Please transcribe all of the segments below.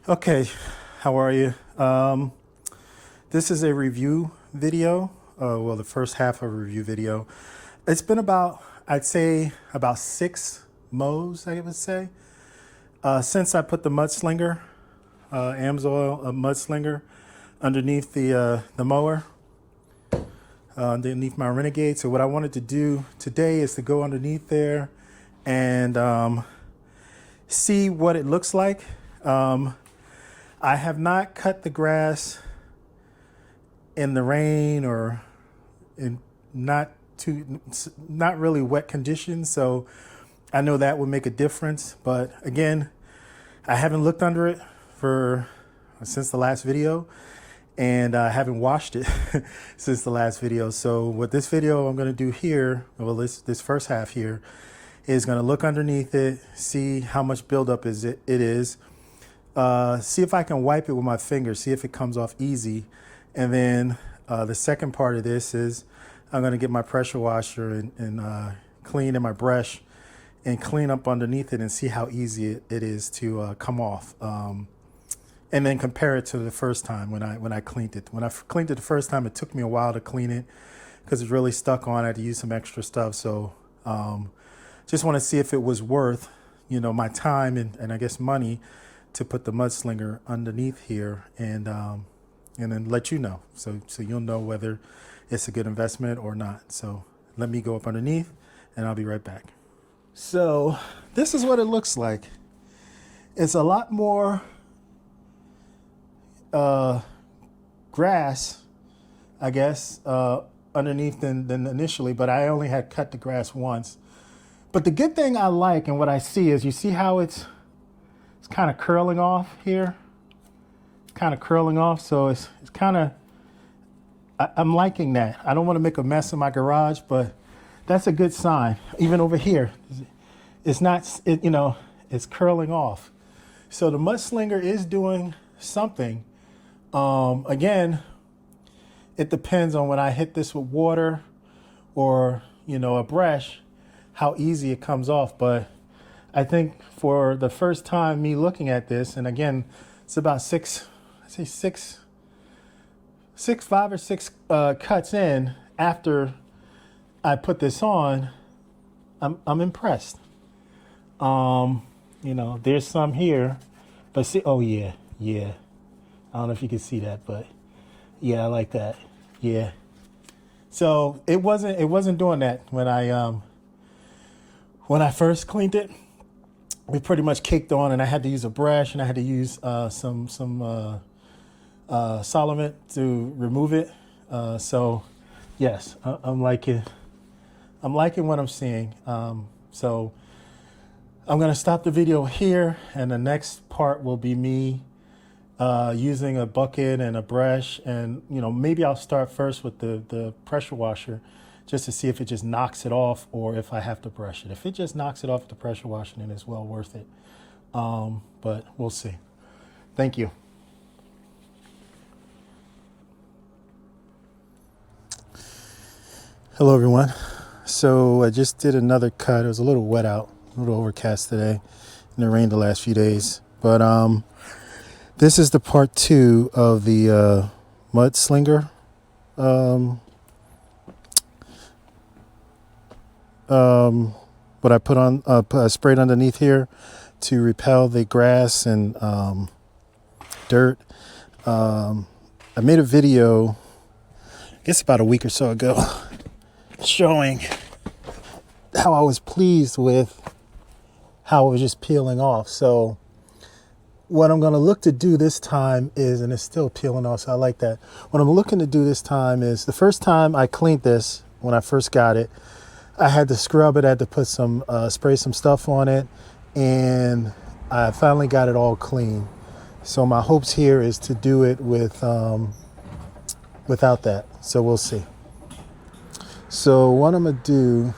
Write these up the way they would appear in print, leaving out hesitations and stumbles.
Okay, how are you? This is a review video. Well, the first half of a review video. It's been about, I'd say, about 6 mows, I would say, since I put the MudSlinger, AMSOIL MudSlinger, underneath the mower, underneath my Renegade. So what I wanted to do today is to go underneath there and see what it looks like. I have not cut the grass in the rain or in not really wet conditions, so I know that would make a difference. But again, I haven't looked under it since the last video, and I haven't washed it since the last video. So what this video I'm going to do here, well, this first half here, is going to look underneath it, see how much buildup it is. See if I can wipe it with my finger, see if it comes off easy. And then the second part of this is I'm going to get my pressure washer and clean in my brush and clean up underneath it and see how easy it is to come off. And then compare it to the first time when I cleaned it. When I cleaned it the first time, it took me a while to clean it because it's really stuck on. I had to use some extra stuff. So just want to see if it was worth, my time and I guess money to put the MudSlinger underneath here and then let you know. So you'll know whether it's a good investment or not. So let me go up underneath and I'll be right back. So this is what it looks like. It's a lot more grass, I guess, underneath than initially, but I only had cut the grass once. But the good thing I like and what I see is, you see how it's kind of curling off here. It's kind of curling off, so it's kind of, I'm liking that. I don't want to make a mess in my garage, but that's a good sign. Even over here, it's not, it's curling off. So the MudSlinger is doing something. Again, it depends on when I hit this with water or, a brush, how easy it comes off. But I think for the first time me looking at this, and again, it's about 5 or 6 cuts in after I put this on, I'm impressed. There's some here, but see, oh yeah. I don't know if you can see that, but yeah, I like that. Yeah. So it wasn't doing that when I first cleaned it. We pretty much caked on, and I had to use a brush, and I had to use some solvent to remove it. So yes, I'm liking what I'm seeing. So I'm gonna stop the video here, and the next part will be me using a bucket and a brush, and maybe I'll start first with the pressure washer, just to see if it just knocks it off or if I have to brush it. If it just knocks it off with the pressure washer, then it's well worth it. But we'll see. Thank you. Hello, everyone. So I just did another cut. It was a little wet out, a little overcast today, and it rained the last few days. But this is the part 2 of the MudSlinger. What I put on, I sprayed underneath here to repel the grass and dirt. I made a video, I guess about a week or so ago, showing how I was pleased with how it was just peeling off. So what I'm going to look to do this time is, and it's still peeling off, so I like that. What I'm looking to do this time is, the first time I cleaned this, when I first got it, I had to scrub it, I had to put spray some stuff on it, and I finally got it all clean. So my hopes here is to do it without that. So we'll see. So what I'm gonna do,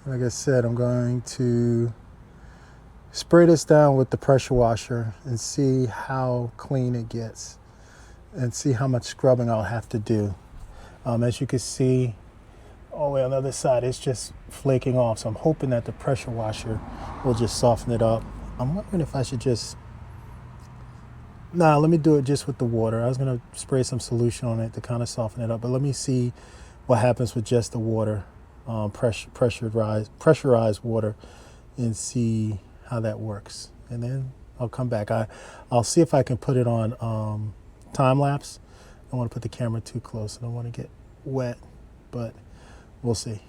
like I said, I'm going to spray this down with the pressure washer and see how clean it gets and see how much scrubbing I'll have to do. As you can see, all the way on the other side, it's just flaking off. So I'm hoping that the pressure washer will just soften it up. I'm wondering if I should just Nah, let me do it just with the water. I was gonna spray some solution on it to kind of soften it up, but let me see what happens with just the water, pressurized water, and see how that works. And then I'll come back. I'll see if I can put it on time lapse. I don't want to put the camera too close. I don't want to get wet, but we'll see.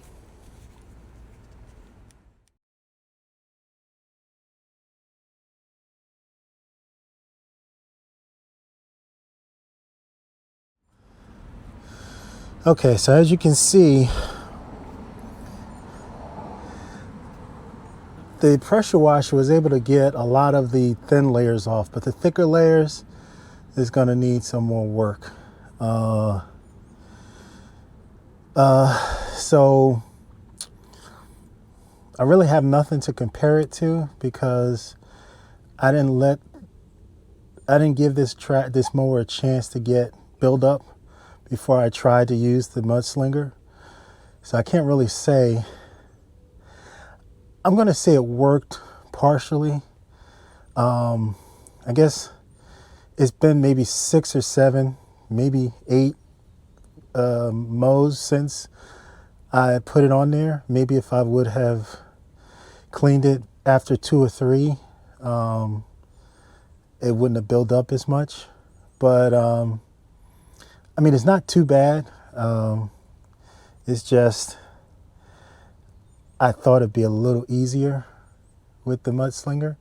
Okay, so as you can see, the pressure washer was able to get a lot of the thin layers off, but the thicker layers is going to need some more work. So I really have nothing to compare it to because I didn't give this mower a chance to get build up before I tried to use the MudSlinger. So I can't really say. I'm going to say it worked partially. I guess it's been maybe 6 or 7, maybe 8 mows since I put it on there. Maybe if I would have cleaned it after 2 or 3, it wouldn't have built up as much. But I mean, it's not too bad. It's just I thought it'd be a little easier with the MudSlinger.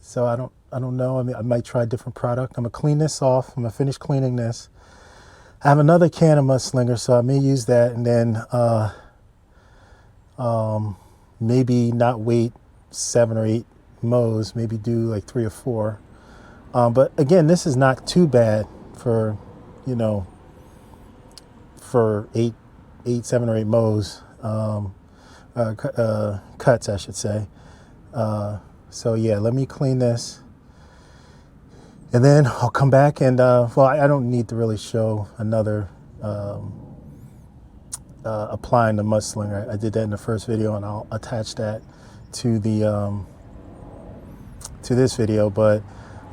So I don't know. I mean, I might try a different product. I'm gonna clean this off. I'm gonna finish cleaning this. I have another can of MudSlinger, so I may use that, and then maybe not wait 7 or 8 mows. Maybe do like 3 or 4. But again, this is not too bad for, for 7 or 8 mows. Cuts, I should say. So yeah, let me clean this, and then I'll come back and well, I don't need to really show another applying the MudSlinger. I did that in the first video, and I'll attach that to the to this video. But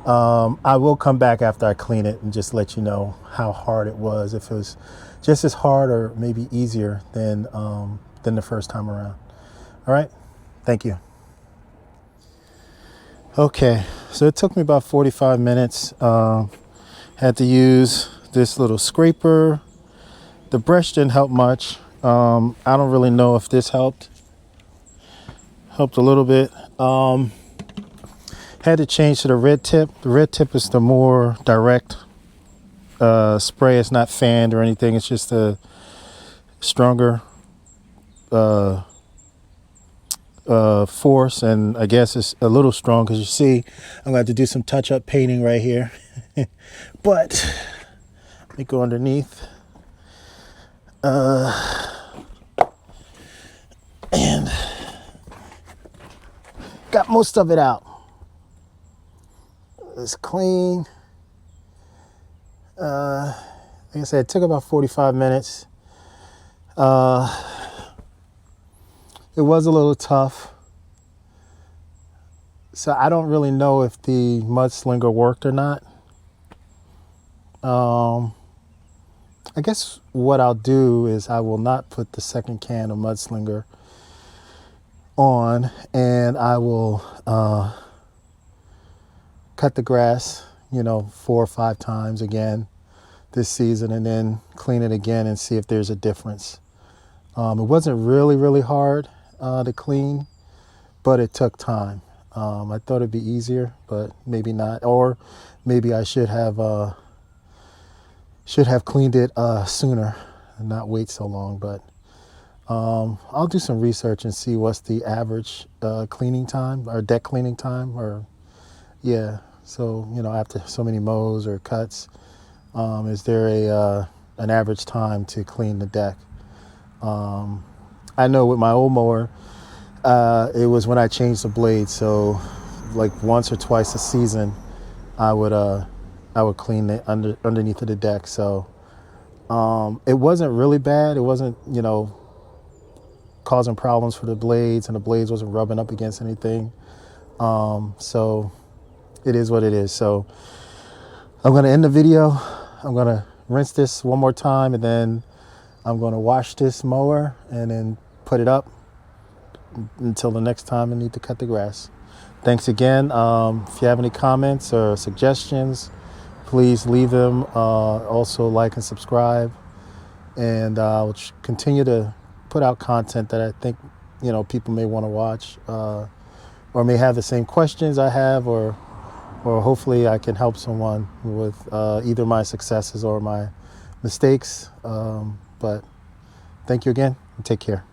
I will come back after I clean it and just let you know how hard it was. If it was just as hard or maybe easier than the first time around. All right, thank you. Okay, so it took me about 45 minutes. Had to use this little scraper. The brush didn't help much. I don't really know if this helped a little bit. Had to change to the red tip. The red tip is the more direct spray. It's not fanned or anything. It's just a stronger force, and I guess it's a little strong because you see I'm going to have to do some touch-up painting right here. But let me go underneath. And got most of it out. It's clean. Like I said, it took about 45 minutes. It was a little tough. So I don't really know if the MudSlinger worked or not. I guess what I'll do is I will not put the second can of MudSlinger on, and I will cut the grass, 4 or 5 times again this season, and then clean it again and see if there's a difference. It wasn't really hard to clean, but it took time. I thought it'd be easier, but maybe not. Or maybe I should have cleaned it sooner and not wait so long. But I'll do some research and see what's the average cleaning time or deck cleaning time, or yeah. So after so many mows or cuts, is there an average time to clean the deck? I know with my old mower, it was when I changed the blade. So like once or twice a season, I would clean it underneath of the deck. So it wasn't really bad. It wasn't causing problems for the blades, and the blades wasn't rubbing up against anything. So it is what it is. So I'm going to end the video. I'm going to rinse this one more time, and then I'm going to wash this mower and then put it up until the next time I need to cut the grass. Thanks again. If you have any comments or suggestions, please leave them. Also like and subscribe, and I'll continue to put out content that I think, you know, people may want to watch, or may have the same questions I have, or hopefully I can help someone with either my successes or my mistakes. But thank you again, and take care.